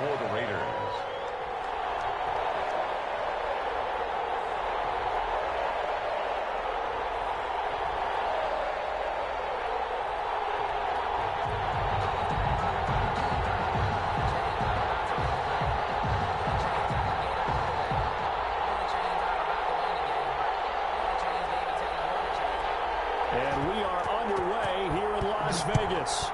for the Raiders. And we are underway here in Las Vegas.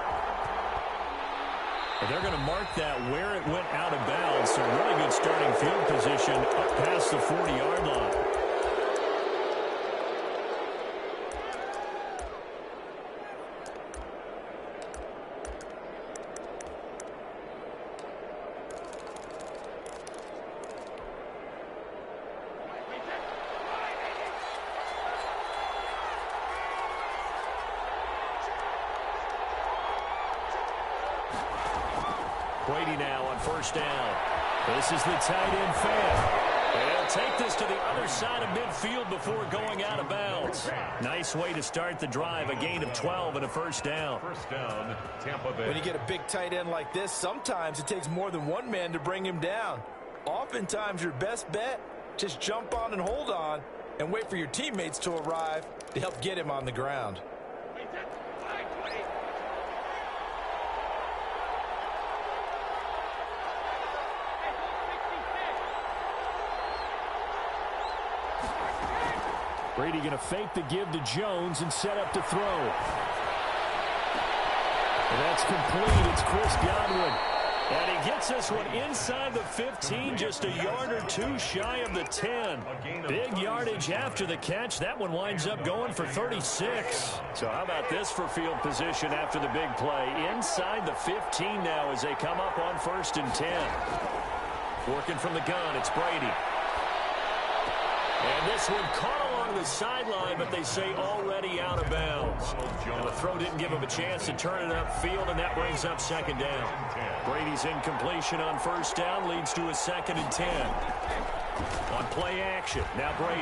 They're going to mark that where it went out of bounds. So really good starting field position up past the 40-yard line. Brady now on first down. This is the tight end fan. They'll take this to the other side of midfield before going out of bounds. Nice way to start the drive. A gain of 12 and a first down. First down, Tampa Bay. When you get a big tight end like this, sometimes it takes more than one man to bring him down. Oftentimes your best bet, just jump on and hold on and wait for your teammates to arrive to help get him on the ground. Brady going to fake the give to Jones and set up to throw. And that's complete. It's Chris Godwin. And he gets this one inside the 15, just a yard or two shy of the 10. Big yardage after the catch. That one winds up going for 36. So how about this for field position after the big play? Inside the 15 now as they come up on first and 10. Working from the gun, it's Brady. And this one caught along the sideline, but they say already out of bounds. And the throw didn't give him a chance to turn it upfield, and that brings up second down. Brady's incompletion on first down leads to a second and 10. On play action, now Brady.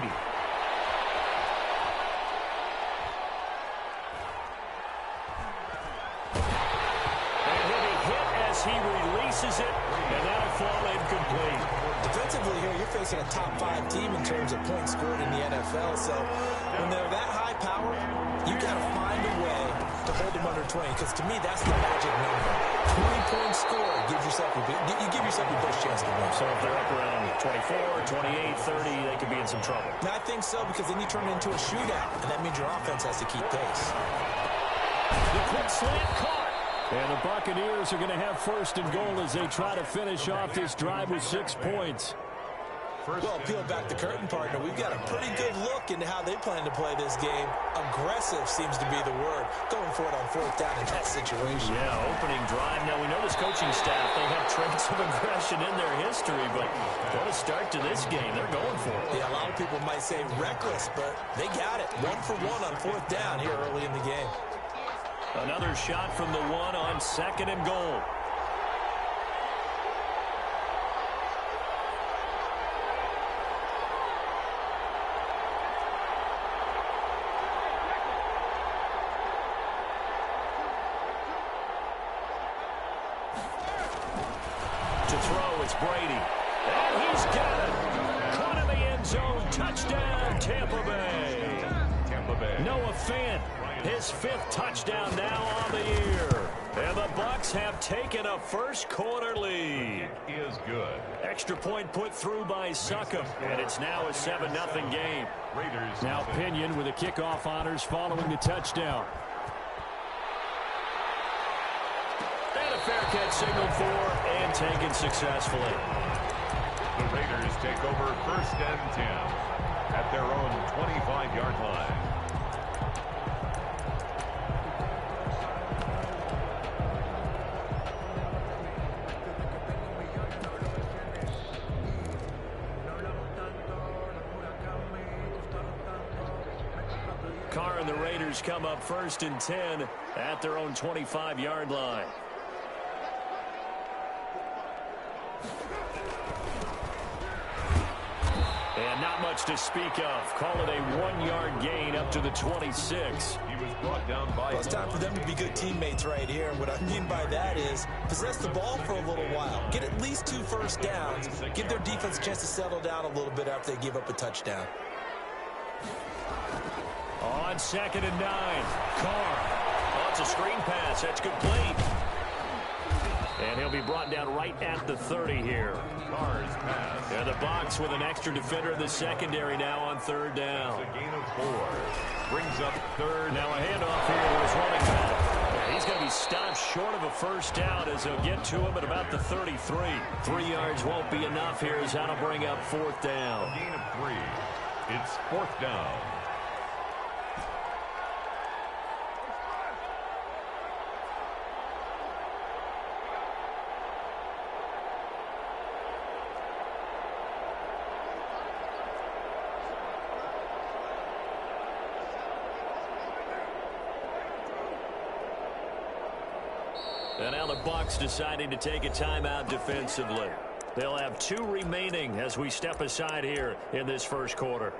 And he'll be hit as he releases it, and that'll fall incomplete. Defensively here, you're facing a top-5 team in terms of points scored in the NFL. So when they're that high power, you got to find a way to hold them under 20. Because to me, that's the magic number. 20-point score gives yourself you give yourself your best chance to win. So if they're up around 24, 28, 30, they could be in some trouble. And I think so, because then you turn it into a shootout, and that means your offense has to keep pace. The quick slant caught. And the Buccaneers are going to have first and goal as they try to finish off this drive with 6 points. Well, peel back the curtain, partner. We've got a pretty good look into how they plan to play this game. Aggressive seems to be the word. Going for it on fourth down in that situation. Yeah, opening drive. Now, we know this coaching staff, they have traits of aggression in their history, but what a start to this game. They're going for it. Yeah, a lot of people might say reckless, but they got it. 1 for 1 on fourth down here early in the game. Another shot from the one on second and goal. To throw, it's Brady. And he's got it. Caught in the end zone. Touchdown, Tampa Bay. Tampa Bay. Noah Fant, his 5th touchdown now on the year. And the Bucs have taken a first quarter lead. It is good. Extra point put through by Succop, and it's now a 7-0 game. Raiders. Now Pinion with the kickoff honors following the touchdown. And a fair catch signaled for and taken successfully. The Raiders take over first and 10 at their own 25-yard line. Carr and the Raiders come up first and 10 at their own 25-yard line. And not much to speak of. Call it a 1-yard gain up to the 26. He was brought down by... Well, it's time for them to be good teammates right here. And what I mean by that is possess the ball for a little while. Get at least 2 first downs. Give their defense a chance to settle down a little bit after they give up a touchdown. On 2nd and 9. Carr. Oh, it's a screen pass. That's complete. And he'll be brought down right at the 30 here. Carr's pass. And the box with an extra defender in the secondary now on 3rd down. It's a gain of 4. Brings up 3rd. Now a handoff here to his running back. And he's going to be stopped short of a first down as they'll get to him at about the 33. 3 yards won't be enough here as that'll bring up 4th down. A gain of 3. It's 4th down. And now the Bucs deciding to take a timeout defensively. They'll have 2 remaining as we step aside here in this first quarter.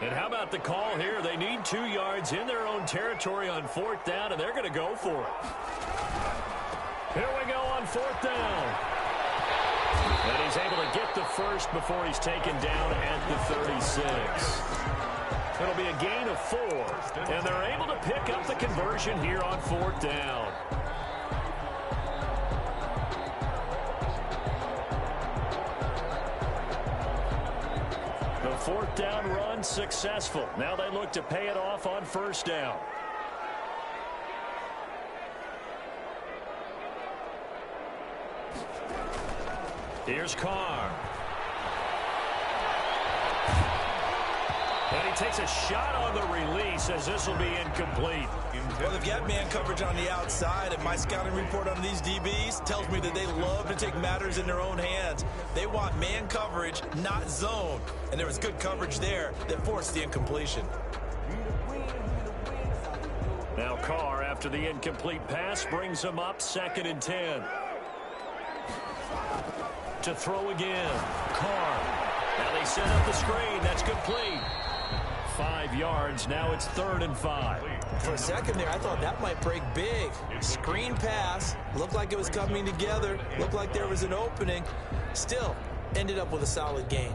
And how about the call here? They need 2 yards in their own territory on 4th down, and they're going to go for it. Here we go on 4th down. And he's able to get the first before he's taken down at the 36. It'll be a gain of 4. And they're able to pick up the conversion here on 4th down. The 4th down run successful. Now they look to pay it off on 1st down. Here's Carr. And he takes a shot on the release as this will be incomplete. Well, they've got man coverage on the outside, and my scouting report on these DBs tells me that they love to take matters in their own hands. They want man coverage, not zone. And there was good coverage there that forced the incompletion. Now Carr, after the incomplete pass, brings him up 2nd and 10. To throw again. Carr. Now they set up the screen. That's complete. 5 yards. Now it's 3rd and 5. For a second there, I thought that might break big. Screen pass. Looked like it was coming together. Looked like there was an opening. Still, ended up with a solid gain.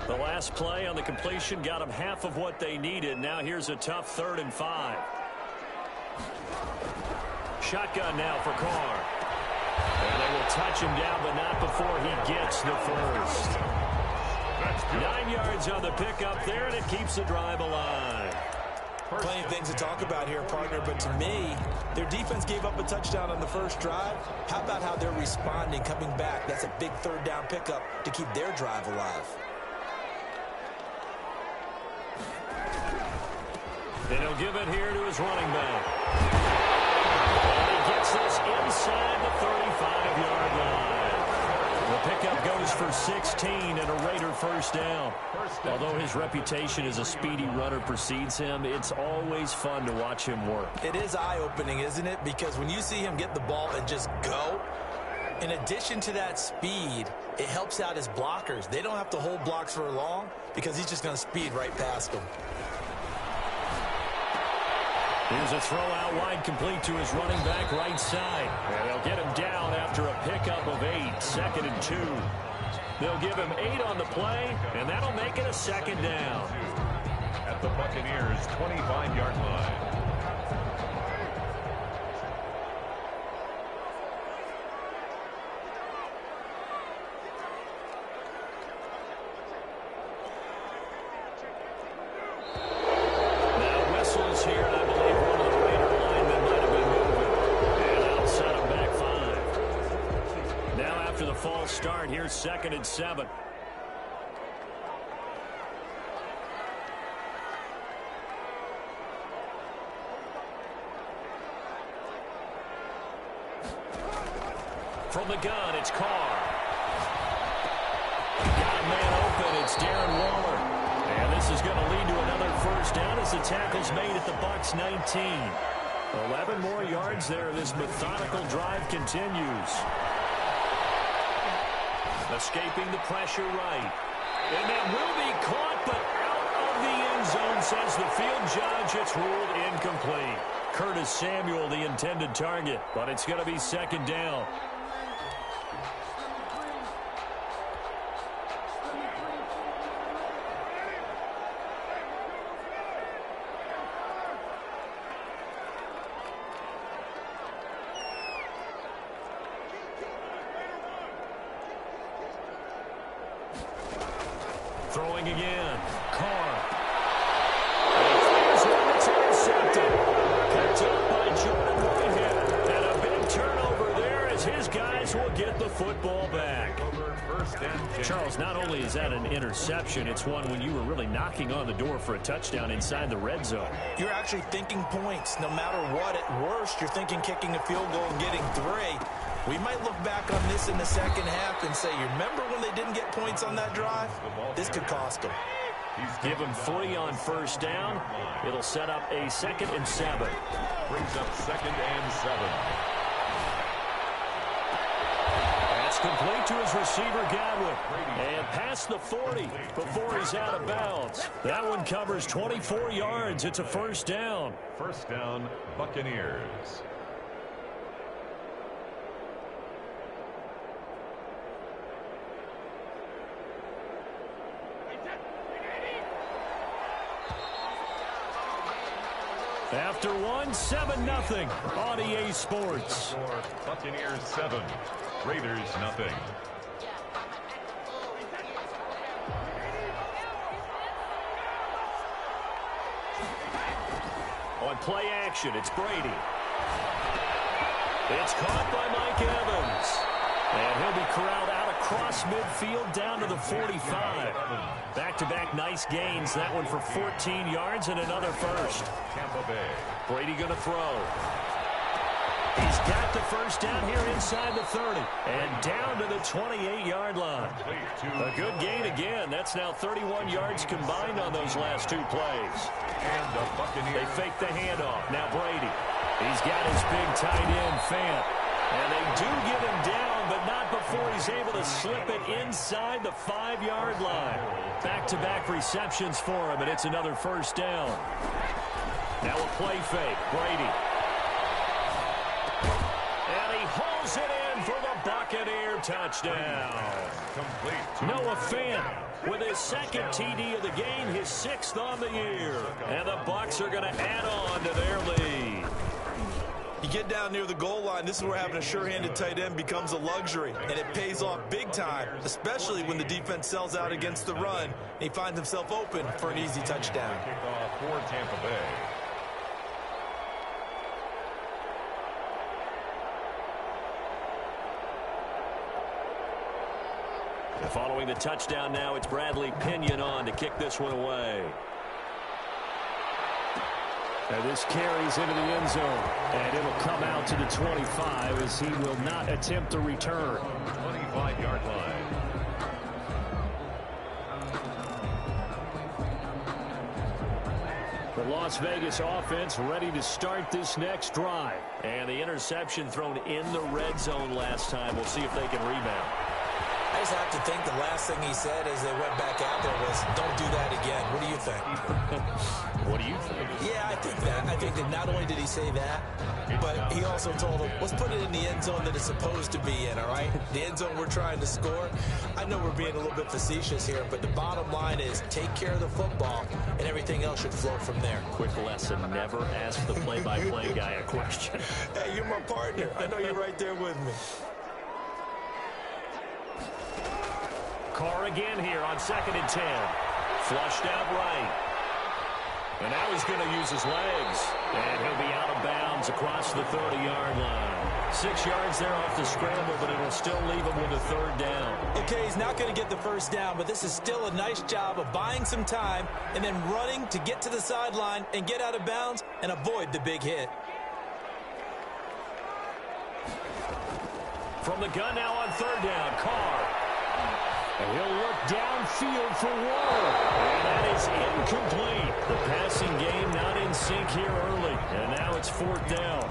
The last play on the completion got them half of what they needed. Now here's a tough 3rd and 5. Shotgun now for Carr. And they will touch him down, but not before he gets the first. 9 yards on the pickup there, and it keeps the drive alive. Plenty of things to talk about here, partner, but to me, their defense gave up a touchdown on the first drive. How about how they're responding, coming back? That's a big 3rd down pickup to keep their drive alive. And he'll give it here to his running back. And he gets this inside the 35-yard line. The pickup goes for 16 and a Raider first down. Although his reputation as a speedy runner precedes him, it's always fun to watch him work. It is eye-opening, isn't it? Because when you see him get the ball and just go, in addition to that speed, it helps out his blockers. They don't have to hold blocks for long because he's just going to speed right past them. Here's a throw out wide, complete to his running back right side. And they'll get him down after a pickup of 8, 2nd and 2. They'll give him 8 on the play, and that'll make it a 2nd down. At the Buccaneers' 25-yard line. Start here, 2nd and 7. From the gun, it's Carr. Got a man open. It's Darren Waller. And this is going to lead to another first down as the tackle's made at the Bucs 19. 11 more yards there. This methodical drive continues. Escaping the pressure right. And that will be caught, but out of the end zone, says the field judge. It's ruled incomplete. Curtis Samuel, the intended target, but it's going to be second down. Throwing again. Carr. And he fires one that's intercepted. Picked up by Jordan Whitehead. And a big turnover there as his guys will get the football back. Charles, not only is that an interception, it's one when you were really knocking on the door for a touchdown inside the red zone. You're actually thinking points. No matter what, at worst, you're thinking kicking a field goal and getting 3. We might look back on this in the second half and say, you remember when they didn't get points on that drive? This could cost them. Give him 3 on first down. It'll set up a 2nd and 7. Brings up 2nd and 7. That's complete to his receiver, Godwin. And past the 40 before he's out of bounds. That one covers 24 yards. It's a first down. First down, Buccaneers. After one, 7-0 on EA Sports. Buccaneers 7, Raiders nothing. On play action, it's Brady. It's caught by Mike Evans. And he'll be corralled out across midfield down to the 45. Back-to-back nice gains. That one for 14 yards and another first. Tampa Bay. Brady going to throw. He's got the first down here inside the 30. And down to the 28-yard line. A good gain again. That's now 31 yards combined on those last 2 plays. And the Buccaneers. They fake the handoff. Now Brady. He's got his big tight end, Fant. And they do get him down, but not before he's able to slip it inside the 5-yard line. Back-to-back receptions for him, and it's another first down. Now a play fake. Brady. And he hauls it in for the Buccaneer touchdown. Complete. Noah Fant with his 2nd TD of the game, his 6th on the year. And the Bucs are going to add on to their lead. You get down near the goal line, this is where having a sure-handed tight end becomes a luxury, and it pays off big time, especially when the defense sells out against the run, and he finds himself open for an easy touchdown. Kickoff for Tampa Bay. And following the touchdown now, it's Bradley Pinion on to kick this one away. And this carries into the end zone. And it'll come out to the 25 as he will not attempt to return. 25-yard line. The Las Vegas offense ready to start this next drive. And the interception thrown in the red zone last time. We'll see if they can rebound. I just have to think the last thing he said as they went back out there was, don't do that again. What do you think? What do you think? Yeah, I think that. I think that not only did he say that, but he also told them, let's put it in the end zone that it's supposed to be in, all right? The end zone we're trying to score. I know we're being a little bit facetious here, but the bottom line is take care of the football, and everything else should flow from there. Quick lesson, never ask the play-by-play guy a question. Hey, you're my partner. I know you're right there with me. Carr again here on 2nd and 10. Flushed out right. And now he's going to use his legs. And he'll be out of bounds across the 30-yard line. 6 yards there off the scramble, but it'll still leave him with a 3rd down. Okay, he's not going to get the first down, but this is still a nice job of buying some time and then running to get to the sideline and get out of bounds and avoid the big hit. From the gun now on third down, Carr. And he'll look downfield for Waller. And that is incomplete. The passing game not in sync here early. And now it's fourth down.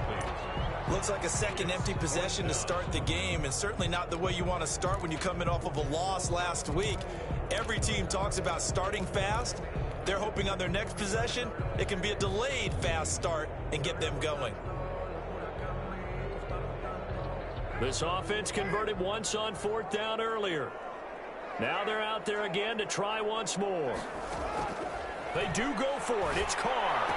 Looks like a second empty possession to start the game, and certainly not the way you want to start when you come in off of a loss last week. Every team talks about starting fast. They're hoping on their next possession, it can be a delayed fast start and get them going. This offense converted once on fourth down earlier. Now they're out there again to try once more. They do go for it. It's Carr.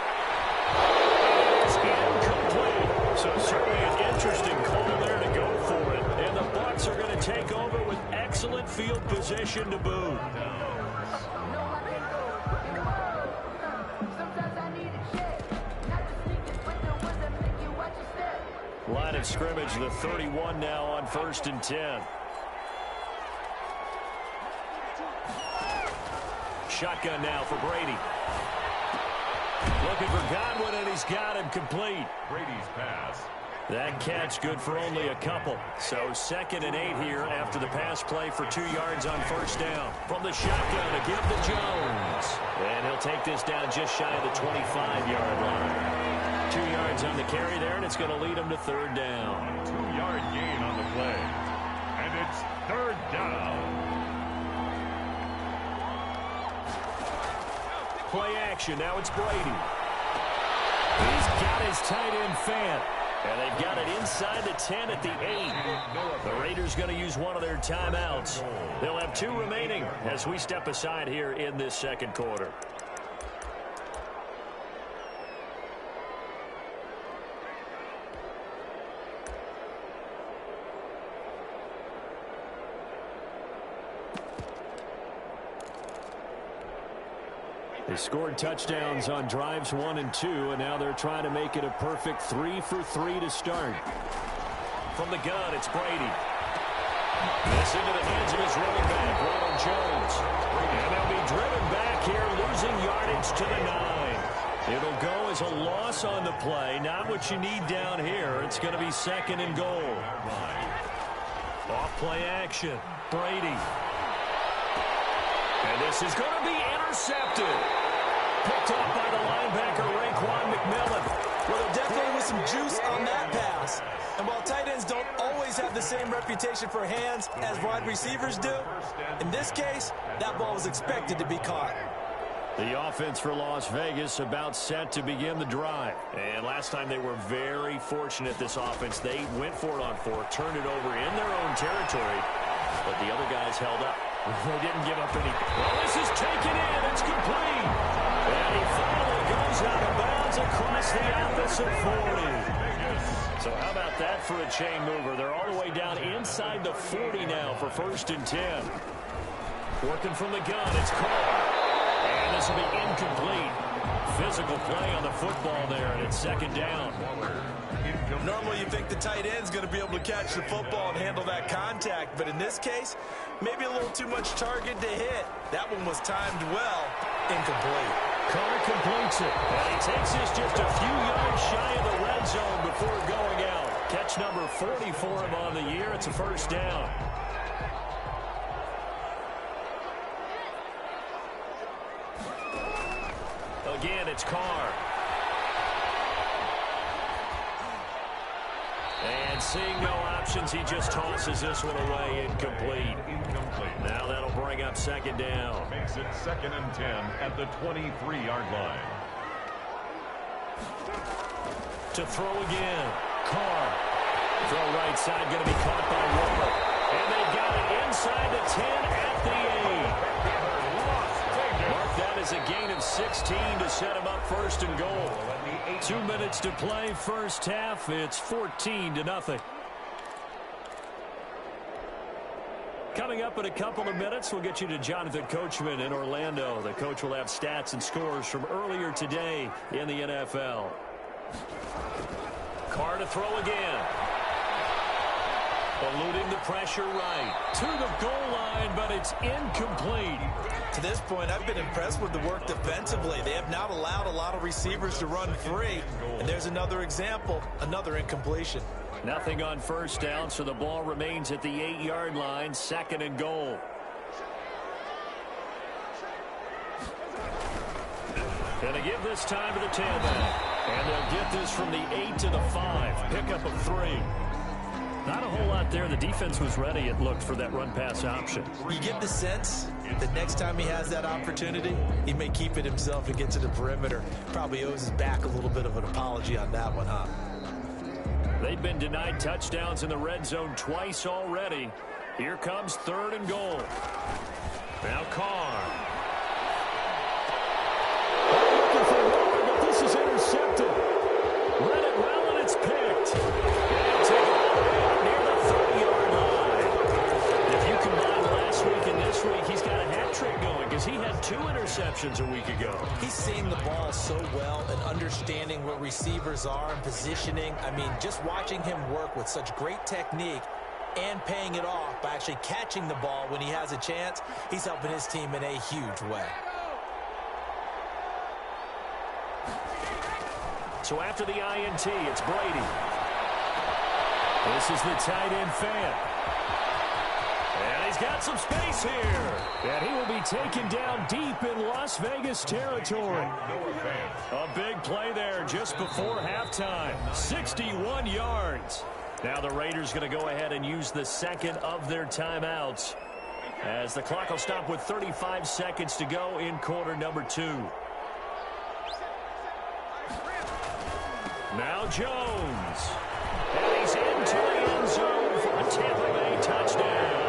It's incomplete. So certainly an interesting call there to go for it. And the Bucs are going to take over with excellent field position to boot. Line of scrimmage, the 31 now on 1st and 10. Shotgun now for Brady. Looking for Godwin, and he's got him complete. Brady's pass. That catch good for only a couple. So 2nd and 8 here after the pass play for 2 yards on first down. From the shotgun to give to Jones. And he'll take this down just shy of the 25-yard line. 2 yards on the carry there, and it's going to lead him to third down. 2-yard gain on the play. And it's third down. Play action. Now it's Brady. He's got his tight end Fant. And they've got it inside the 10 at the 8. The Raiders going to use one of their timeouts. They'll have 2 remaining as we step aside here in this second quarter. They scored touchdowns on drives 1 and 2, and now they're trying to make it a perfect 3 for 3 to start. From the gun, it's Brady. This into the hands of his running back, Ronald Jones. And they'll be driven back here, losing yardage to the 9. It'll go as a loss on the play, not what you need down here. It's going to be 2nd and goal. Off play action, Brady. And this is going to be intercepted. Picked up by the linebacker, Raekwon McMillan. Well, there definitely was some juice on that pass. And while tight ends don't always have the same reputation for hands as wide receivers do, in this case, that ball was expected to be caught. The offense for Las Vegas about set to begin the drive. And last time they were very fortunate, this offense. They went for it on 4th, turned it over in their own territory, but the other guys held up. They didn't give up any. Well, this is taken in. It's complete. And he finally goes out of bounds across the opposite 40. So how about that for a chain mover? They're all the way down inside the 40 now for 1st and 10. Working from the gun, it's Carr. And this will be incomplete. Physical play on the football there, and it's 2nd down. Normally you think the tight end's going to be able to catch the football and handle that contact, but in this case, maybe a little too much target to hit. That one was timed well. Incomplete. Carr completes it. And he takes this just a few yards shy of the red zone before going out. Catch number 40 for him on the year. It's a 1st down. Again, it's Carr. And seeing no options, he just tosses this one away, incomplete. Now that'll bring up 2nd down. Makes it 2nd and 10 at the 23-yard line. To throw again, Carr. Throw right side, going to be caught by Waller. And they've got it inside the 10 at the 8. Mark that as a gain of 16 to set him up 1st and goal. 2 minutes to play, first half. It's 14-0. Coming up in a couple of minutes, we'll get you to Jonathan Coachman in Orlando. The coach will have stats and scores from earlier today in the NFL. Carr to throw again. Eluding the pressure right to the goal line, but it's incomplete. To this point, I've been impressed with the work defensively. They have not allowed a lot of receivers to run free. And there's another example, another incompletion. Nothing on first down, so the ball remains at the 8-yard line, 2nd and goal. Gonna give this time to the tailback. And they'll get this from the 8 to the 5. Pickup of 3. Not a whole lot there. The defense was ready, it looked, for that run-pass option. You get the sense that next time he has that opportunity, he may keep it himself and get to the perimeter. Probably owes his back a little bit of an apology on that one, huh? They've been denied touchdowns in the red zone twice already. Here comes 3rd and goal. Now Carr. Looking for more, but this is intercepted. Read it well, and it's picked. And take it all the way up near the 30-yard line. If you combine last week and this week, he's got a hat trick going because he had 2 interceptions a week ago. He's seeing the ball so well and understanding where receivers are and positioning. I mean, just watching him work with such great technique and paying it off by actually catching the ball when he has a chance, he's helping his team in a huge way. So after the INT, it's Brady. This is the tight end fan. And he's got some space here. And he will be taken down deep in Las Vegas territory. A big play there just before halftime. 61 yards. Now the Raiders going to go ahead and use the 2nd of their timeouts, as the clock will stop with 35 seconds to go in quarter number 2. Now Jones. And he's into the end zone for a Tampa Bay touchdown.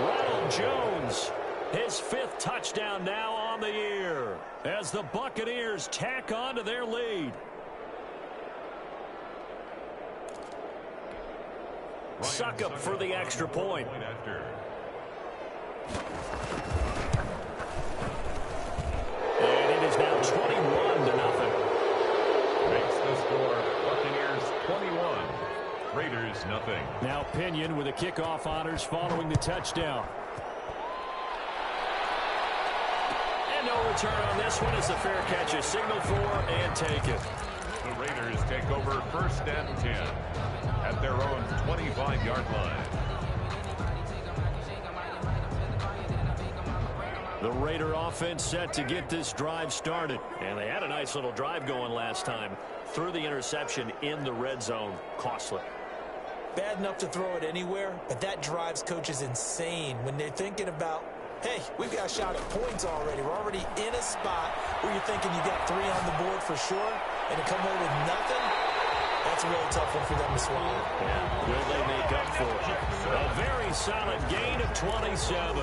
Ronald Jones, his 5th touchdown now on the year, as the Buccaneers tack on to their lead. Succop for the extra point. And it is now 21-0. Makes the score Buccaneers 21, Raiders nothing. Now Pinion with the kickoff honors following the touchdown. And no return on this one as the fair catch is signaled for and taken. The Raiders take over 1st and 10 at their own 25-yard line. The Raider offense set to get this drive started. And they had a nice little drive going last time. Threw the interception in the red zone. Costly. Bad enough to throw it anywhere, but that drives coaches insane when they're thinking about, hey, we've got a shot at points already. We're already in a spot where you're thinking you got 3 on the board for sure, and to come away with nothing, that's a really tough one for them to swallow. Yeah. Will they make up for it? A very solid gain of 27.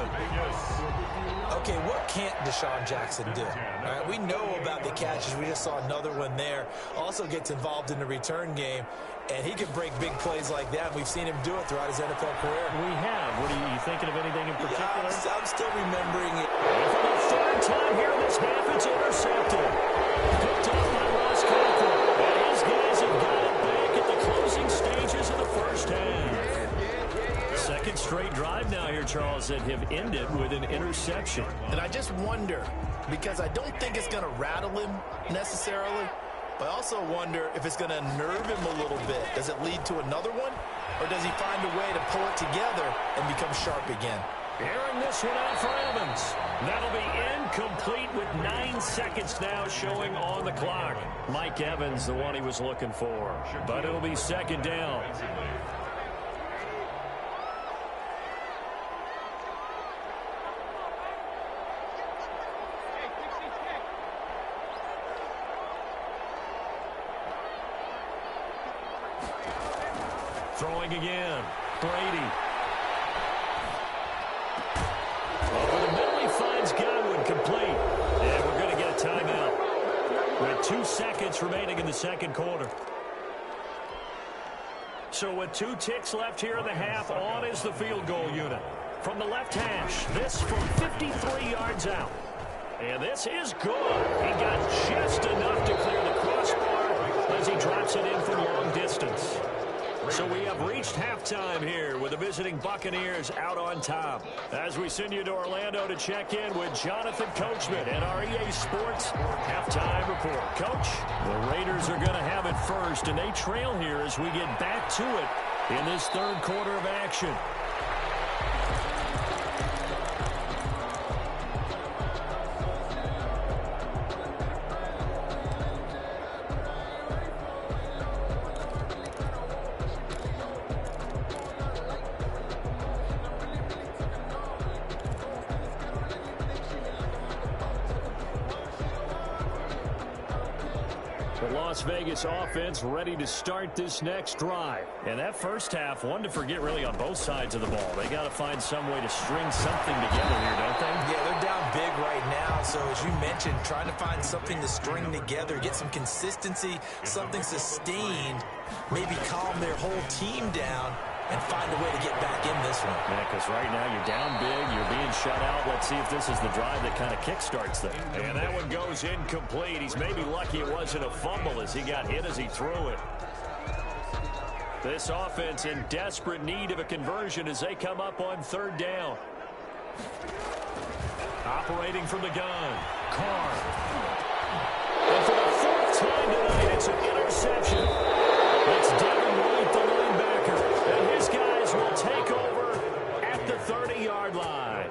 Okay, what can't Deshaun Jackson do? All right, we know about the catches. We just saw another one there. Also gets involved in the return game, and he can break big plays like that. We've seen him do it throughout his NFL career. We have. What are you thinking of anything in particular? Yeah, I'm still remembering it. And for the 3rd time here in this half, it's intercepted. Picked up by Ross Cockrell. And his guys have got it back at the closing stages of the first half. 2nd straight drive now here, Charles, that have ended with an interception. And I just wonder, because I don't think it's going to rattle him necessarily, but I also wonder if it's going to nerve him a little bit. Does it lead to another one, or does he find a way to pull it together and become sharp again? Airing this one out for Evans. That'll be incomplete with 9 seconds now showing on the clock. Mike Evans, the one he was looking for. But it'll be 2nd down. Throwing again. Brady. Over the middle, he finds Godwin complete. And we're going to get a timeout with 2 seconds remaining in the 2nd quarter. So with 2 ticks left here in the half, on is the field goal unit. From the left hash, this from 53 yards out. And this is good. He got just enough to clear the crossbar as he drops it in from long distance. So we have reached halftime here with the visiting Buccaneers out on top. As we send you to Orlando to check in with Jonathan Coachman and our EA Sports halftime report. Coach, the Raiders are going to have it first, and they trail here as we get back to it in this third quarter of action. The Las Vegas offense ready to start this next drive. And that first half, one to forget really on both sides of the ball. They got to find some way to string something together here, don't they? Yeah, they're down big right now. So as you mentioned, trying to find something to string together, get some consistency, something sustained, maybe calm their whole team down and find a way to get back in this one. Yeah, because right now you're down big, you're being shut out. Let's see if this is the drive that kind of kickstarts them. And that one goes incomplete. He's maybe lucky it wasn't a fumble as he got hit as he threw it. This offense in desperate need of a conversion as they come up on third down. Operating from the gun, Carr. And for the fourth time tonight, it's an interception. It's Devin White, the linebacker. And his guys will take over at the 30-yard line.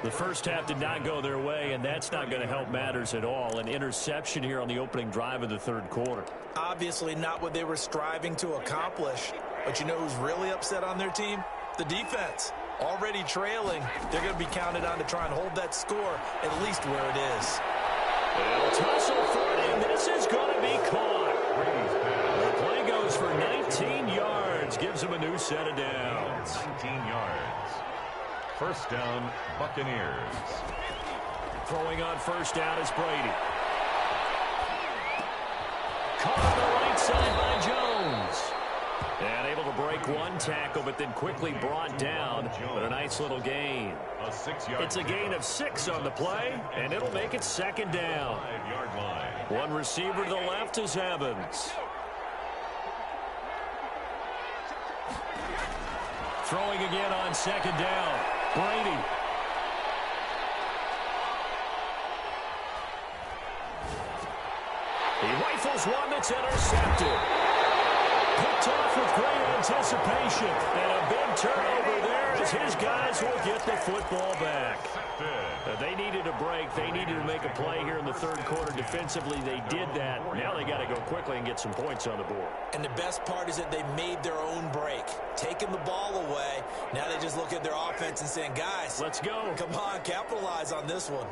The first half did not go their way, and that's not going to help matters at all. An interception here on the opening drive of the third quarter. Obviously not what they were striving to accomplish. But you know who's really upset on their team? The defense. Already trailing, they're going to be counted on to try and hold that score at least where it is. They'll tussle for it, and this is going to be caught. The play goes for 19 yards, gives them a new set of downs. 19 yards. First down, Buccaneers. Throwing on first down is Brady. Caught on the right side by Jones. And able to break one tackle, but then quickly brought down. But a nice little gain. It's a gain of 6 on the play, and it'll make it second down. 5-yard line. One receiver to the left is Evans. Throwing again on second down. Brady. He rifles one that's intercepted. Picked off with great anticipation. And a big turnover there as his guys will get the football back. They needed a break. They needed to make a play here in the third quarter defensively. They did that. Now they got to go quickly and get some points on the board. And the best part is that they made their own break. Taking the ball away. Now they just look at their offense and saying, guys, let's go. Come on, capitalize on this one.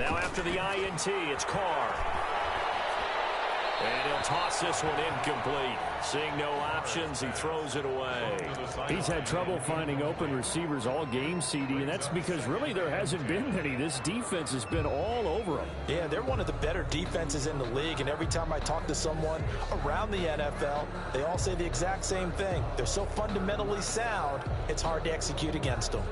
Now after the INT, it's Carr. And he'll toss this one incomplete. Seeing no options, he throws it away. He's had trouble finding open receivers all game, CD, and that's because really there hasn't been many. This defense has been all over them. Yeah, they're one of the better defenses in the league, and every time I talk to someone around the NFL, they all say the exact same thing. They're so fundamentally sound, it's hard to execute against them.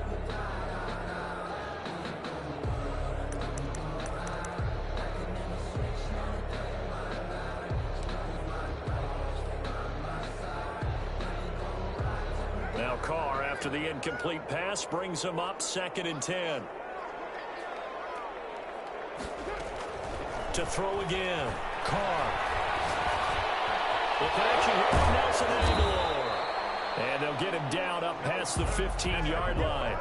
Now Carr, after the incomplete pass, brings him up 2nd and 10. To throw again. Carr. The connection here from Nelson Aguilar. And they'll get him down up past the 15-yard line.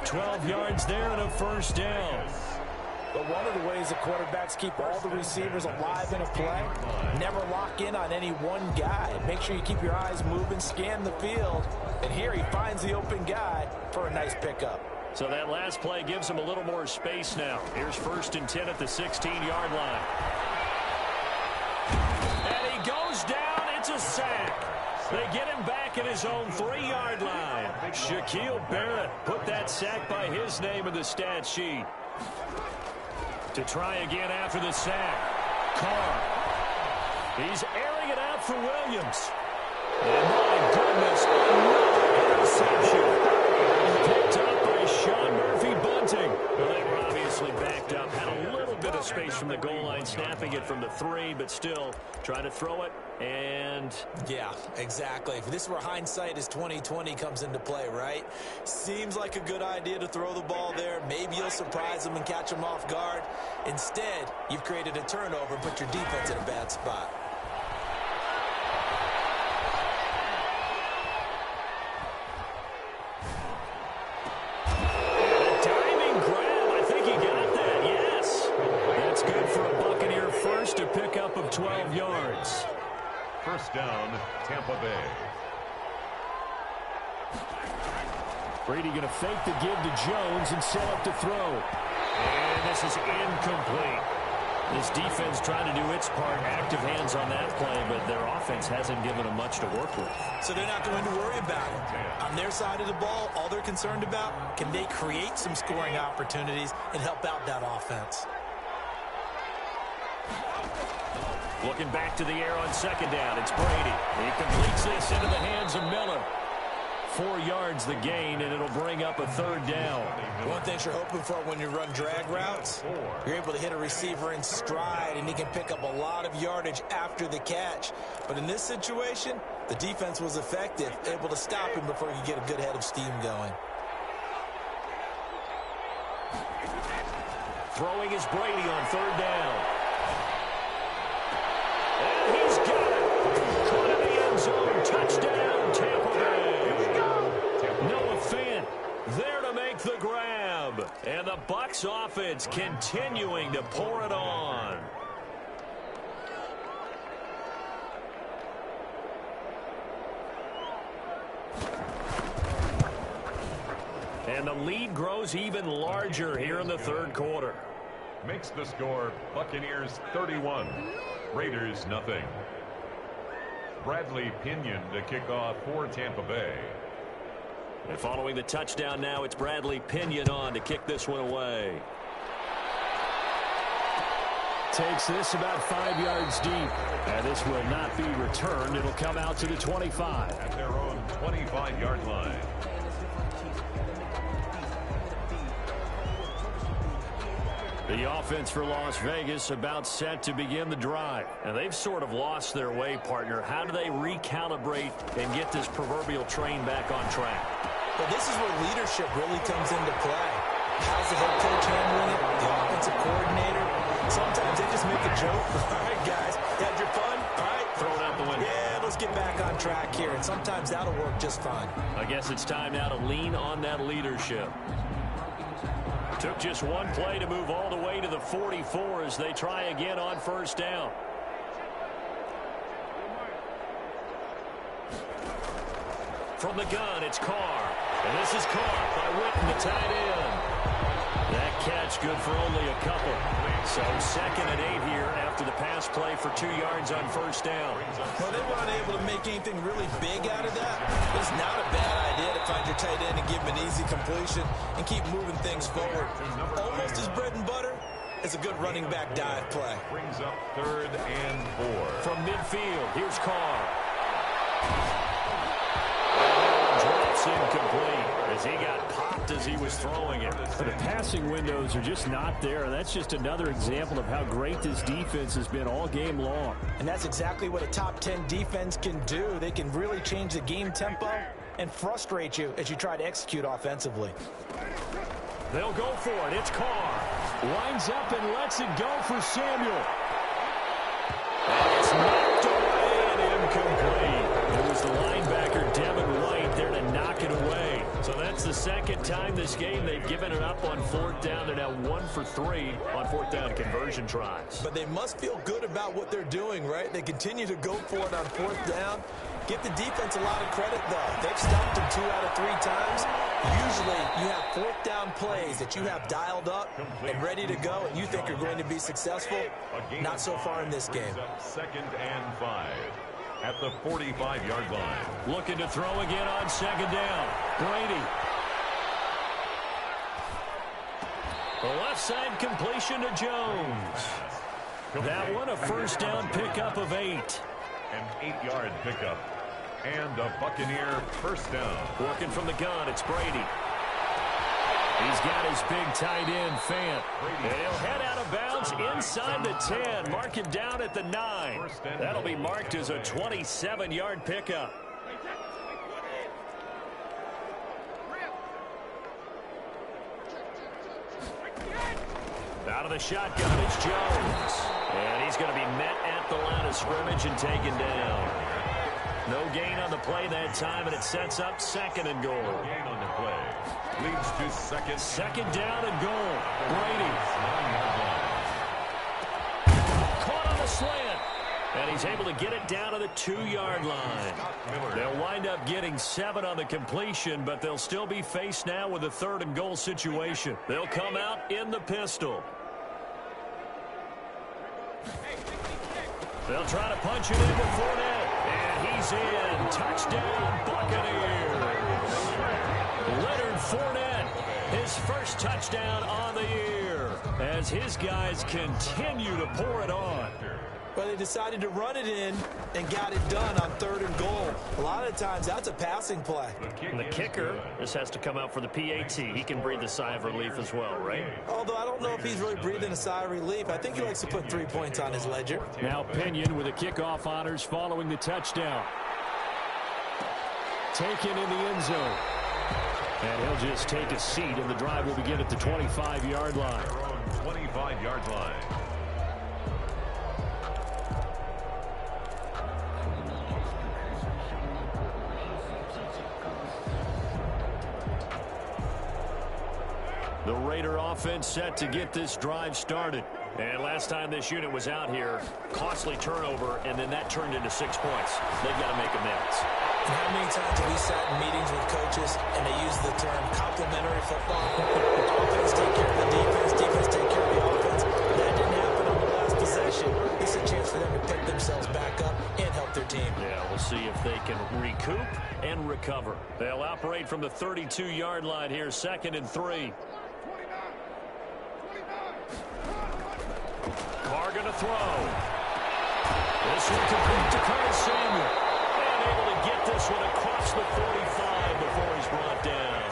12 yards there and a first down. But one of the ways the quarterbacks keep all the receivers alive in a play, never lock in on any one guy. Make sure you keep your eyes moving, scan the field, and here he finds the open guy for a nice pickup. So that last play gives him a little more space now. Here's 1st and 10 at the 16-yard line. And he goes down. It's a sack. They get him back at his own 3-yard line. Shaquille Barrett put that sack by his name in the stat sheet. To try again after the sack. Carr. He's airing it out for Williams. And my goodness, another interception. Picked up by Sean Murphy-Bunting. Well, they were obviously backed up, had a little bit of space from the goal line, snapping it from the 3, but still trying to throw it, and... Yeah, exactly. This is where hindsight is 20/20 comes into play, right? Seems like a good idea to throw the ball there. Maybe you'll surprise them and catch them off guard. Instead, you've created a turnover and put your defense in a bad spot. To pick up of 12 yards. First down, Tampa Bay. Brady going to fake the give to Jones and set up to throw. And this is incomplete. This defense trying to do its part, active hands on that play, but their offense hasn't given them much to work with. So they're not going to worry about it. On their side of the ball, all they're concerned about, can they create some scoring opportunities and help out that offense? Looking back to the air on second down, it's Brady. He completes this into the hands of Miller. 4 yards the gain, and it'll bring up a third down. One thing you're hoping for when you run drag routes, you're able to hit a receiver in stride, and he can pick up a lot of yardage after the catch. But in this situation, the defense was effective, able to stop him before he could get a good head of steam going. Throwing is Brady on third down. And he's got it. Caught in the end zone. Touchdown, Tampa Bay. Noah Fant there to make the grab. And the Bucs offense continuing to pour it on. And the lead grows even larger here in the third quarter. Makes the score Buccaneers 31, Raiders nothing. Bradley Pinion to kick off for Tampa Bay. And following the touchdown now, it's Bradley Pinion on to kick this one away. Takes this about 5 yards deep. And this will not be returned. It'll come out to the 25. At their own 25-yard line. The offense for Las Vegas about set to begin the drive. And they've sort of lost their way, partner. How do they recalibrate and get this proverbial train back on track? Well, this is where leadership really comes into play. How's the head coach handling it? The offensive coordinator? Sometimes they just make a joke. All right, guys, you had your fun? All right. Throw it out the window. Yeah, let's get back on track here. And sometimes that'll work just fine. I guess it's time now to lean on that leadership. Took just one play to move all the way to the 44 as they try again on first down. From the gun, it's Carr. And this is caught by Witten, the tight end. That catch good for only a couple. So 2nd and 8 here after the pass play for 2 yards on first down. Well, they weren't able to make anything really big out of that. It's not a bad idea to find your tight end and give him an easy completion and keep moving things forward. Almost as bread and butter as a good running back dive play. Brings up 3rd and 4. From midfield, here's Carr. Drops incomplete as he got popped as he was throwing it. The passing windows are just not there, and that's just another example of how great this defense has been all game long. And that's exactly what a top 10 defense can do. They can really change the game tempo and frustrate you as you try to execute offensively. They'll go for it. It's Carr. Lines up and lets it go for Samuel. And it's knocked away and incomplete. It was the linebacker, Devin White, there to knock it away. So that's the 2nd time this game they've given it up on 4th down. They're now 1 for 3 on 4th down conversion tries. But they must feel good about what they're doing, right? They continue to go for it on 4th down. Give the defense a lot of credit, though. They've stopped them 2 out of 3 times. Usually, you have 4th down plays that you have dialed up and ready to go, and you think are going to be successful. Not so far in this game. 2nd and 5 at the 45-yard line. Looking to throw again on 2nd down. Brady. The left side completion to Jones. That one a first down pickup of 8. An 8-yard pickup. And a Buccaneer first down. Working from the gun, it's Brady. He's got his big tight end, Fant. And he'll head out of bounds inside the 10. Mark him down at the 9. That'll be marked as a 27-yard pickup. Out of the shotgun, it's Jones. And he's going to be met at the line of scrimmage and taken down. No gain on the play that time, and it sets up 2nd and goal. Gain on the play. Leads to second down and goal. Brady. Caught on the slant. And he's able to get it down to the 2-yard line. They'll wind up getting 7 on the completion, but they'll still be faced now with a 3rd and goal situation. They'll come out in the pistol. They'll try to punch it in with Fournette. And he's in. Touchdown, Buccaneers. Leonard Fournette, his first touchdown on the year, as his guys continue to pour it on. Well, they decided to run it in and got it done on 3rd and goal. A lot of times, that's a passing play. And the kicker just has to come out for the PAT. He can breathe a sigh of relief as well, right? Although I don't know if he's really breathing a sigh of relief. I think he likes to put 3 points on his ledger. Now Pinion with the kickoff honors following the touchdown. Taken in the end zone. And he'll just take a seat, and the drive will begin at the 25-yard line. 25-yard line. The Raider offense set to get this drive started. And last time this unit was out here, costly turnover, and then that turned into 6 points. They've got to make amends. And how many times have we sat in meetings with coaches and they use the term complementary football? Offense take care of the defense, defense take care of the offense. That didn't happen on the last possession. This is a chance for them to pick themselves back up and help their team. Yeah, we'll see if they can recoup and recover. They'll operate from the 32-yard line here, 2nd and 3. Carr going to throw. This one complete to Curtis Samuel. And able to get this one across the 45 before he's brought down.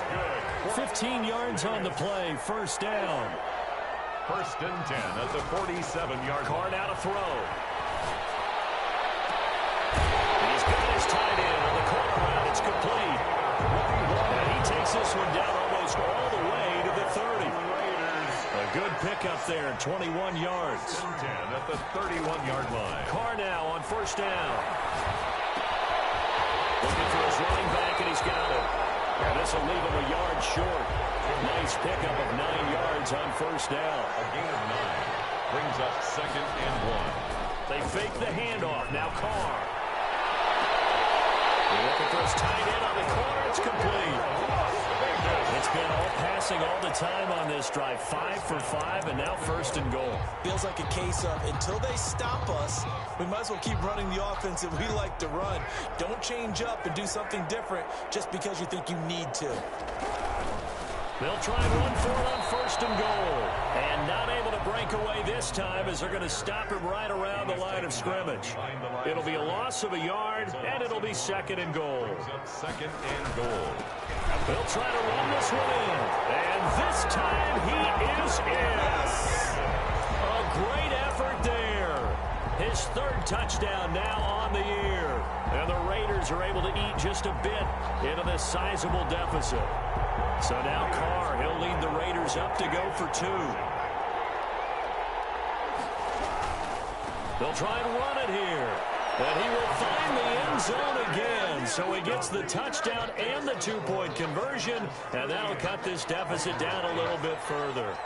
15 yards on the play, 1st down. 1st and 10 at the 47-yard line. Carr now to throw. He's got his tight end on the corner route. It's complete. And he takes this one down almost all the way to the 30. A good pickup there, 21 yards. 10 at the 31-yard line. Carr now on 1st down. Looking for his running back, and he's got it. And this will leave him a yard short. Nice pickup of 9 yards on 1st down. A gain of 9 brings up 2nd and 1. They fake the handoff. Now Carr. Looking for his tight end on the corner. It's complete. It's been all passing all the time on this drive. 5 for 5, and now 1st and goal. Feels like a case of until they stop us, we might as well keep running the offense that we like to run. Don't change up and do something different just because you think you need to. They'll try and run for it on 1st and goal. And not able to break away this time as they're going to stop him right around the line of scrimmage. It'll be a loss of a yard, and it'll be 2nd and goal. 2nd and goal. They'll try to run this one in. And this time he is in. A great effort there. His 3rd touchdown now on the year. And the Raiders are able to eat just a bit into this sizable deficit. So now Carr, he'll lead the Raiders up to go for 2. They'll try and run it here. And he will find the end zone again. So he gets the touchdown and the 2-point conversion. And that'll cut this deficit down a little bit further.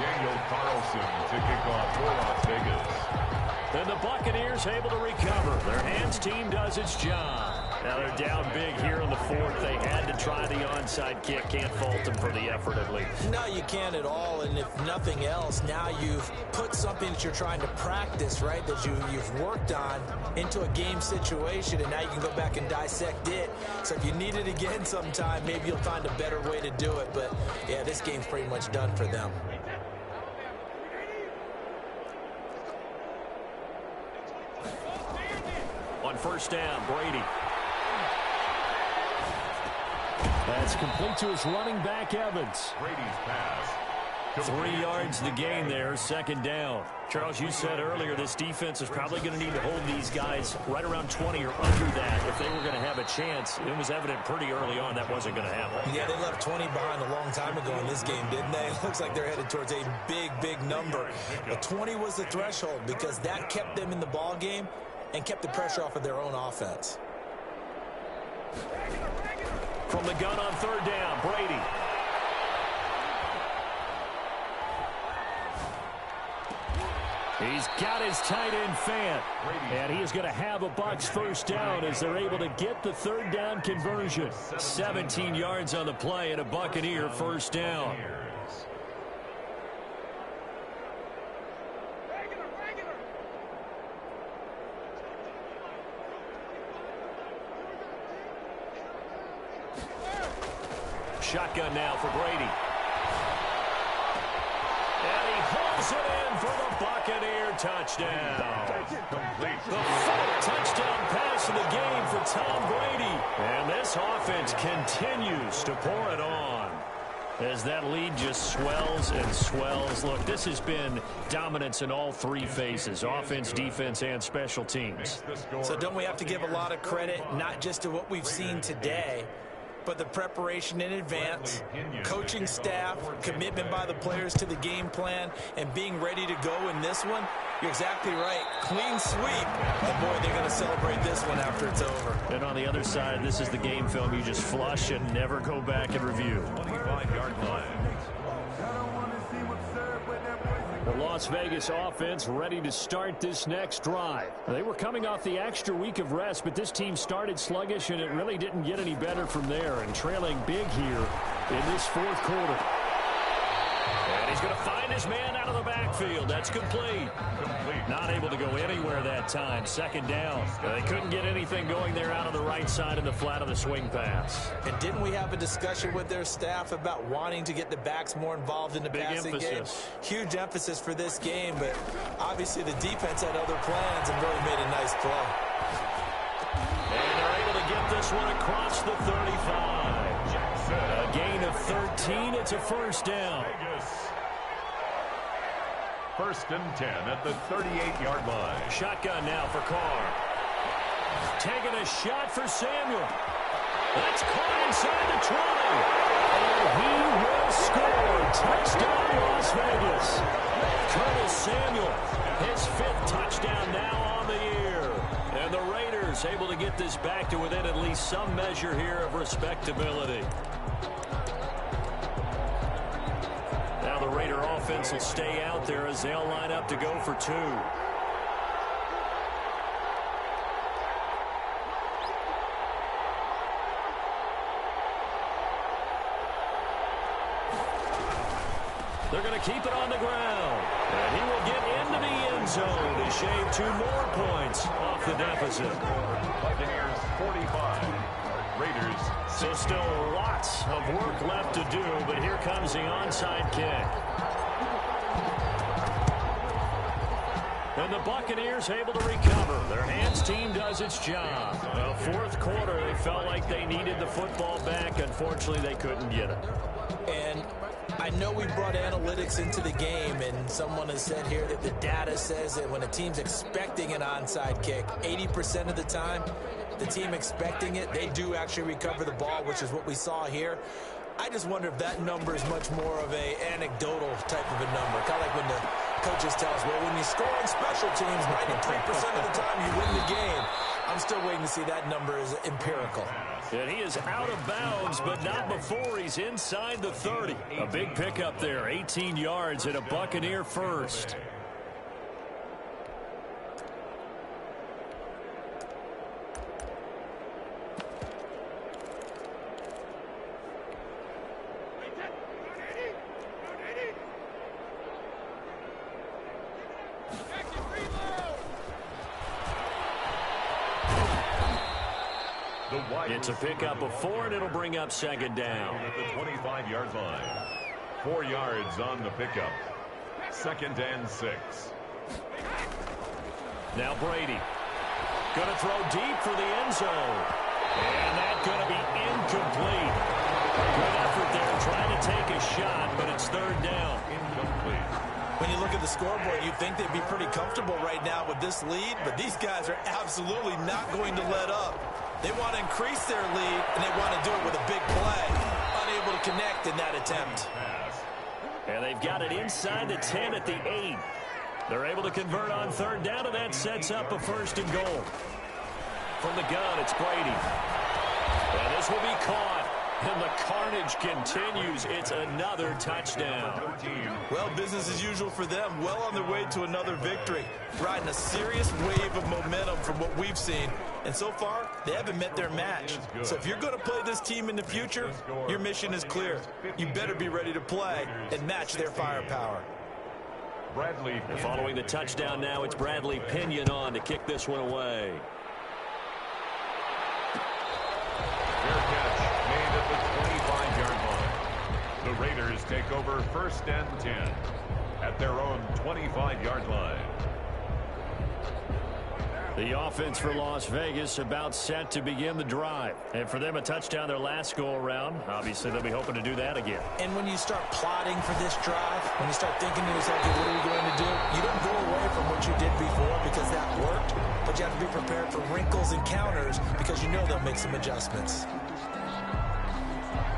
Daniel Carlson to kick off for Las Vegas. And the Buccaneers able to recover. Their hands team does its job. Now they're down big here in the 4th. They had to try the onside kick. Can't fault them for the effort at least. No, you can't at all. And if nothing else, now you've put something that you're trying to practice, right, that you've worked on into a game situation, and now you can go back and dissect it. So if you need it again sometime, maybe you'll find a better way to do it. But, yeah, this game's pretty much done for them. On 1st down, Brady. That's complete to his running back, Evans. Brady's pass. 3 yards the gain there, second down. Charles, you said earlier this defense is probably going to need to hold these guys right around 20 or under that if they were going to have a chance. It was evident pretty early on that wasn't going to happen. Yeah, they left 20 behind a long time ago in this game, didn't they? It looks like they're headed towards a big, big number. But 20 was the threshold because that kept them in the ball game and kept the pressure off of their own offense. From the gun on third down, Brady. He's got his tight end Fant. And he is going to have a Bucs first down as they're able to get the third down conversion. 17 yards on the play and a Buccaneer first down. Shotgun now for Brady. And he hauls it in for the Buccaneer touchdown. The fourth touchdown pass of the game for Tom Brady. And this offense continues to pour it on as that lead just swells and swells. Look, this has been dominance in all three phases, offense, defense, and special teams. So don't we have to give a lot of credit, not just to what we've seen today, but the preparation in advance, coaching staff, commitment by the players to the game plan, and being ready to go in this one? You're exactly right. Clean sweep. And boy, they're going to celebrate this one after it's over. And on the other side, this is the game film you just flush and never go back and review. 25-yard line. The Las Vegas offense ready to start this next drive. They were coming off the extra week of rest, but this team started sluggish, and it really didn't get any better from there, and trailing big here in this fourth quarter. And he's going to find his man out of the backfield. That's complete. Not able to go anywhere that time. Second down. They couldn't get anything going there out of the right side of the flat of the swing pass. And didn't we have a discussion with their staff about wanting to get the backs more involved in the passing game? Huge emphasis for this game, but obviously the defense had other plans and really made a nice play. And they're able to get this one across the 35. A gain of 13. It's a first down. First and 10 at the 38-yard line. Shotgun now for Carr. Taking a shot for Samuel. That's caught inside the 20. And he will score. Touchdown, Las Vegas. Curtis Samuel, his fifth touchdown now on the year. And the Raiders able to get this back to within at least some measure here of respectability. Now the Raider offense will stay out there as they'll line up to go for two. They're going to keep it on the ground. And he will get into the end zone to shave 2 more points off the deficit. Buccaneers 45. Raiders. So still lots of work left to do, but here comes the onside kick. And the Buccaneers able to recover. Their hands team does its job. Well, fourth quarter, they felt like they needed the football back. Unfortunately, they couldn't get it. And I know we brought analytics into the game, and someone has said here that the data says that when a team's expecting an onside kick, 80% of the time, the team expecting it, they do actually recover the ball, which is what we saw here. I just wonder if that number is much more of a anecdotal type of a number. Kind of like when the coaches tell us, well, when you score on special teams, 93% of the time you win the game. I'm still waiting to see that number is empirical. And he is out of bounds, but not before he's inside the 30. A big pickup there, 18 yards and a Buccaneer first. It's a pickup of 4, and it'll bring up second down. At the 25-yard line. 4 yards on the pickup. Second and 6. Now Brady. Going to throw deep for the end zone. And that's going to be incomplete. Good effort there trying to take a shot, but it's third down. Incomplete. When you look at the scoreboard, you'd think they'd be pretty comfortable right now with this lead, but these guys are absolutely not going to let up. They want to increase their lead, and they want to do it with a big play. Unable to connect in that attempt. And they've got it inside the 10 at the 8. They're able to convert on third down, and that sets up a first and goal. From the gun, it's Brady. And this will be caught. And the carnage continues. It's another touchdown. Well, business as usual for them. Well on their way to another victory. Riding a serious wave of momentum from what we've seen. And so far, they haven't met their match. So if you're going to play this team in the future, your mission is clear. You better be ready to play and match their firepower. Bradley. And following the touchdown now, it's Bradley Pinion on to kick this one away. Fair catch made at the 25-yard line. The Raiders take over first and 10 at their own 25-yard line. The offense for Las Vegas about set to begin the drive. And for them, a touchdown their last go-around. Obviously, they'll be hoping to do that again. And when you start plotting for this drive, when you start thinking to yourself, okay, what are we going to do? You don't go away from what you did before because that worked, but you have to be prepared for wrinkles and counters because you know they'll make some adjustments.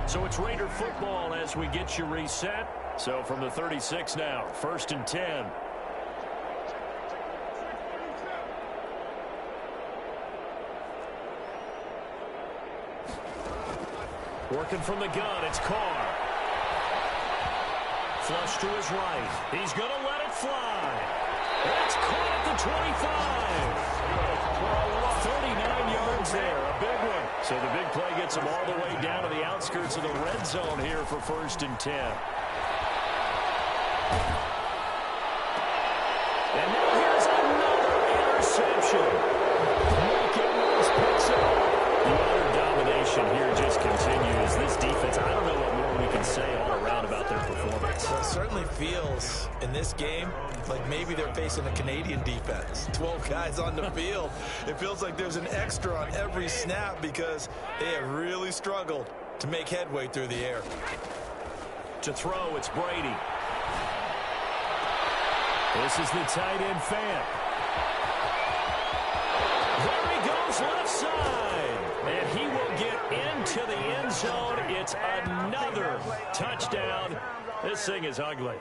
So it's Raider football as we get you reset. So from the 36 now, first and 10. Working from the gun, it's Carr. Flush to his right. He's going to let it fly. It's caught at the 25. 39 yards there, a big one. So the big play gets him all the way down to the outskirts of the red zone here for first and 10. And now here's another interception. Mike Edwards picks it up. The utter domination here just continues. This defense, I don't know what more we can say all around about their performance. Well, it certainly feels in this game like maybe they're facing a Canadian defense. 12 guys on the field. It feels like there's an extra on every snap because they have really struggled to make headway through the air. To throw, it's Brady. This is the tight end Fant. There he goes left side. And he will get into the end zone. It's another touchdown. This thing is ugly.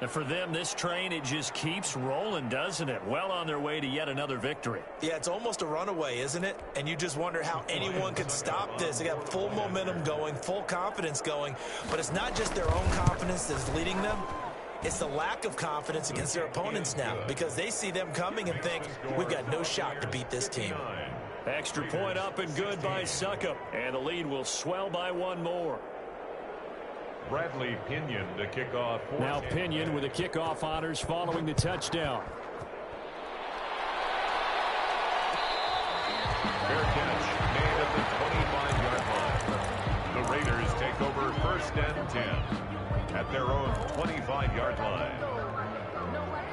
And for them, this train, it just keeps rolling, doesn't it? Well on their way to yet another victory. Yeah, it's almost a runaway, isn't it? And you just wonder how anyone could stop this. They got full momentum going, full confidence going. But it's not just their own confidence that's leading them. It's the lack of confidence against their opponents now because they see them coming and think, we've got no shot to beat this team. Extra point up and good by Succop. And the lead will swell by one more. Bradley Pinion to kick off. Now Pinion with the kickoff honors following the touchdown. Fair catch made at the 25-yard line. The Raiders take over first and 10 at their own 25-yard line.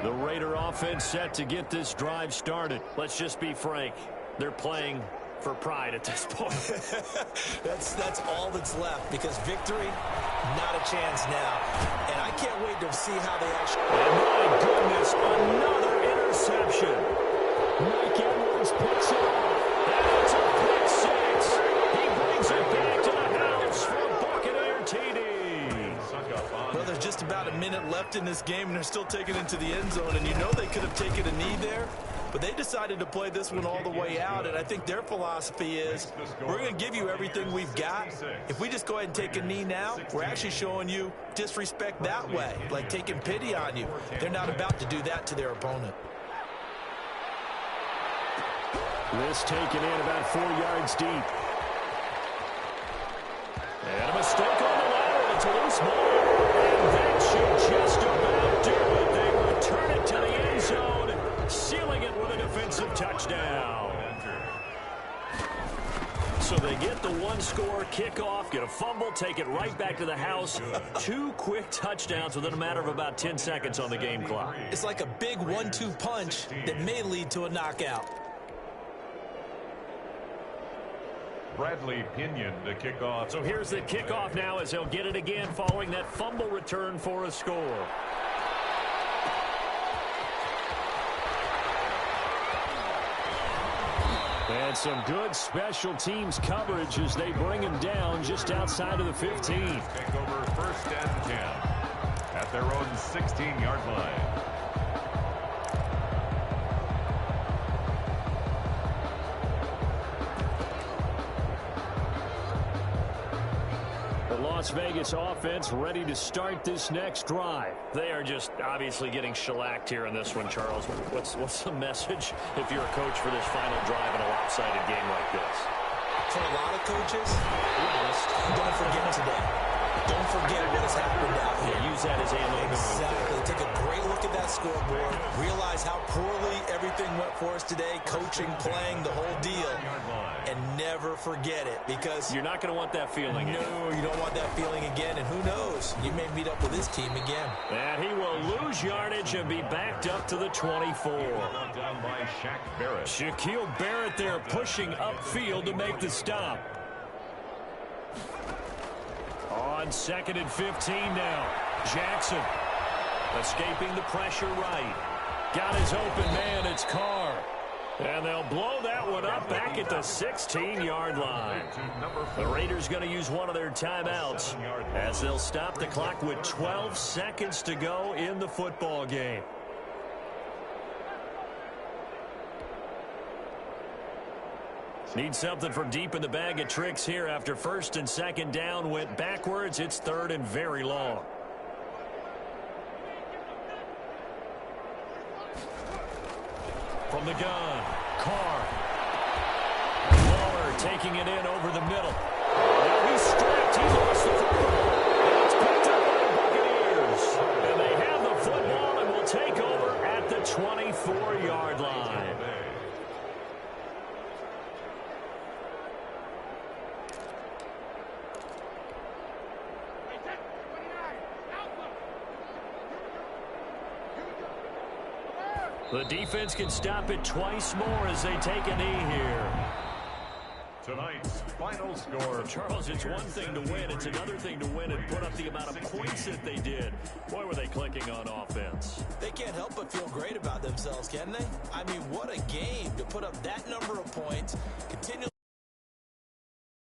The Raider offense set to get this drive started. Let's just be frank. They're playing for pride at this point. That's all that's left because victory, not a chance now. And I can't wait to see how they actually... And my goodness, another interception. Mike Edwards picks it up. And it's a pick six. He brings it back to the house for Buccaneer TD. Well, there's just about a minute left in this game, and they're still taking it to the end zone. And you know they could have taken a knee there. But they decided to play this one all the way out, and I think their philosophy is we're going to give you everything we've got. If we just go ahead and take a knee now, we're actually showing you disrespect that way, like taking pity on you. They're not about to do that to their opponent. This taken in about 4 yards deep. And a mistake on the lateral. It's a loose ball. And that should just about do it. They return it to the end zone, sealing it with a defensive touchdown. So they get the one-score kickoff, get a fumble, take it right back to the house. 2 quick touchdowns within a matter of about 10 seconds on the game clock. It's like a big 1-2 punch that may lead to a knockout. Bradley Pinion to kick off. So here's the kickoff now as he'll get it again following that fumble return for a score. And some good special teams coverage as they bring him down just outside of the 15. Take over 1st and 10 at their own 16-yard line. Las Vegas offense ready to start this next drive. They are just obviously getting shellacked here in this one, Charles. What's the message if you're a coach for this final drive in a lopsided game like this? For a lot of coaches, be honest, don't forget today. Don't forget what has happened out here. Yeah, use that as ammo. Exactly. Take a great look at that scoreboard. Realize how poorly everything went for us today. Coaching, playing, the whole deal. And never forget it, because you're not going to want that feeling again. No, you don't want that feeling again. And who knows? You may meet up with this team again. And he will lose yardage and be backed up to the 24. Down by Shaq Barrett. Shaquille Barrett there pushing upfield to make the stop. On 2nd and 15 now. Jackson escaping the pressure right. Got his open man. It's Carr. And they'll blow that one up back at the 16-yard line. The Raiders going to use one of their timeouts as they'll stop the clock with 12 seconds to go in the football game. Need something from deep in the bag of tricks here after 1st and 2nd down went backwards. It's 3rd and very long. From the gun, Carr. Waller taking it in over the middle. Now he's strapped. He lost the football. And it's picked up by the Buccaneers. And they have the football and will take over at the 24-yard line. The defense can stop it twice more as they take a knee here. Tonight's final score. Charles, it's one thing to win. It's another thing to win and put up the amount of points that they did. Boy, were they clicking on offense. They can't help but feel great about themselves, can they? I mean, what a game to put up that number of points